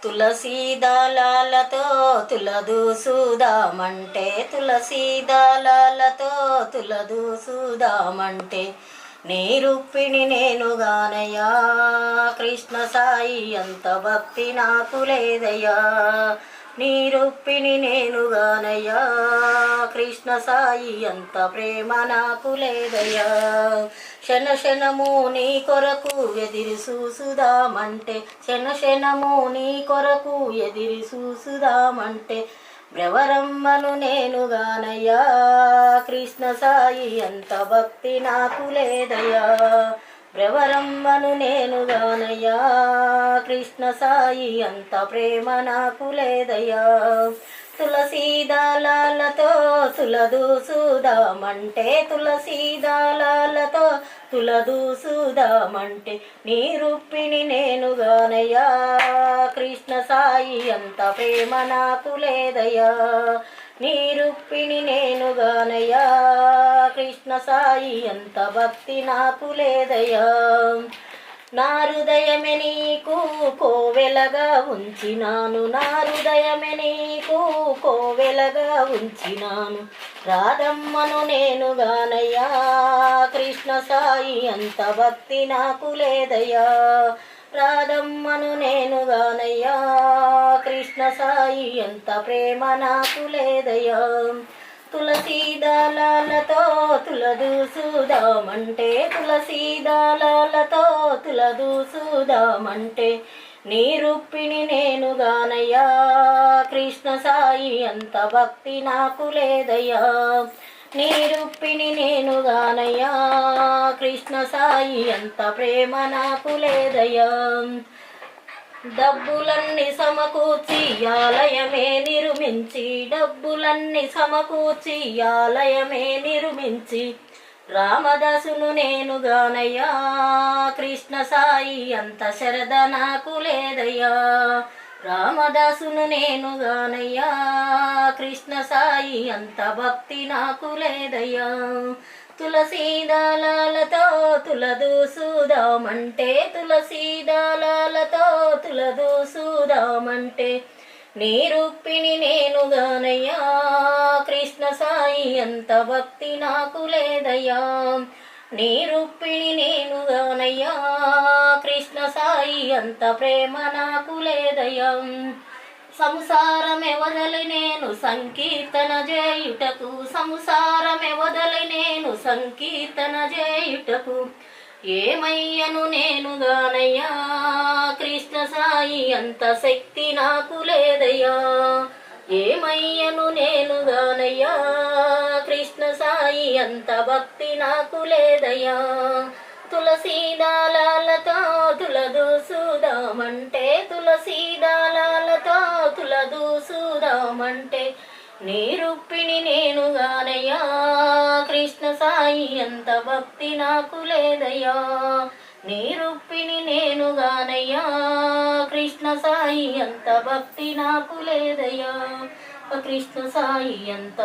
తులసీ దళాలతో తులదూసుదామంటే తులసీ దళాలతో తులదూసుదామంటే నీ రుక్మిణి నేనుగానయ్యా కృష్ణ సాయి అంత భక్తి నాకు లేదయ్యా నీ రుక్మిణి నేనుగానయ్యా కృష్ణ సాయి అంత ప్రేమ నాకు లేదయ్యా క్షణ క్షణము నీ కొరకు ఎదిరి చూసుదామంటే క్షణ క్షణము నీ కొరకు ఎదిరి చూసుదామంటే బ్రవరమ్మను నేనుగానయ్యా కృష్ణ సాయి అంత భక్తి నాకు లేదయ్యా బ్రవరమ్మను నేనుగానయ్యా కృష్ణ సాయి అంత ప్రేమ నాకు లేదయ్యా తులసీ దళాలతో తులదూసుదామంటే తులసీ దళాలతో తులదూసుదామంటే నీ రుక్మిణి నేనుగానయ్యా కృష్ణ సాయి అంత ప్రేమ నాకు లేదయ్యా నీ రుక్మిణి నేనుగానయ్యా కృష్ణ సాయి అంత భక్తి నాకు లేదయ్యా నా హృదయమే నీకు కోవెలగా ఉంచినాను నా హృదయమే నీకు కోవెలగా ఉంచినాను రాధమ్మను నేనుగానయ్యా కృష్ణ సాయి అంత భక్తి నాకు లేదయ్యా రాధమ్మను నేనుగానయ్యా కృష్ణ సాయి అంత ప్రేమ నాకు లేదయ్యా తులసీ దళాలతో తులదూసుదామంటే తులసీ దళాలతో తులదూసుదామంటే నీ రుక్మిణి నేనుగానయ్యా కృష్ణ సాయి అంత భక్తి నాకు లేదయ్యా నీ రుక్మిణి నేనుగానయ్యా కృష్ణ సాయి అంత ప్రేమ నాకు లేదయ్యా డబ్బులన్నీ సమకూర్చి ఆలయమే నిర్మించి డబ్బులన్నీ సమకూర్చి ఆలయమే నిర్మించి రామదాసును నేనుగానయ్యా కృష్ణ సాయి అంత శరద నాకు లేదయ్యా రామదాసును నేనుగానయ్యా కృష్ణ సాయి అంత భక్తి నాకు లేదయ్యా తులసీ దళాలతో తులదూసుదామంటే తులసీ దళాలతో తులదూసుదామంటే నీ రుక్మిణి నేనుగానయ్యా కృష్ణ సాయి అంత భక్తి నాకు లేదయ్యా నీ రుక్మిణి నేనుగానయ్యా కృష్ణ సాయి అంత ప్రేమ నాకు లేదయ్యా సంసారమే వదలి నేను సంకీర్తన చేయుటకు సంసారమే వదలి నేను సంకీర్తన చేయుటకు ఏమయ్యను నేనుగానయ్యా కృష్ణ సాయి అంత శక్తి నాకు లేదయ్యా ఏమయ్యను నేనుగానయ్యా కృష్ణ సాయి అంత భక్తి నాకు లేదయ్యా తులసీ దళాలతో తులదూసుదామంటే తులసీ దళాలతో తులదూసుదామంటే నీ రుక్మిణి నేనుగానయ్యా కృష్ణ సాయి అంత భక్తి నాకు లేదయ్యా నీ రుక్మిణి నేనుగానయ్యా కృష్ణ సాయి అంత భక్తి నాకు లేదయ్యా కృష్ణ సాయి అంత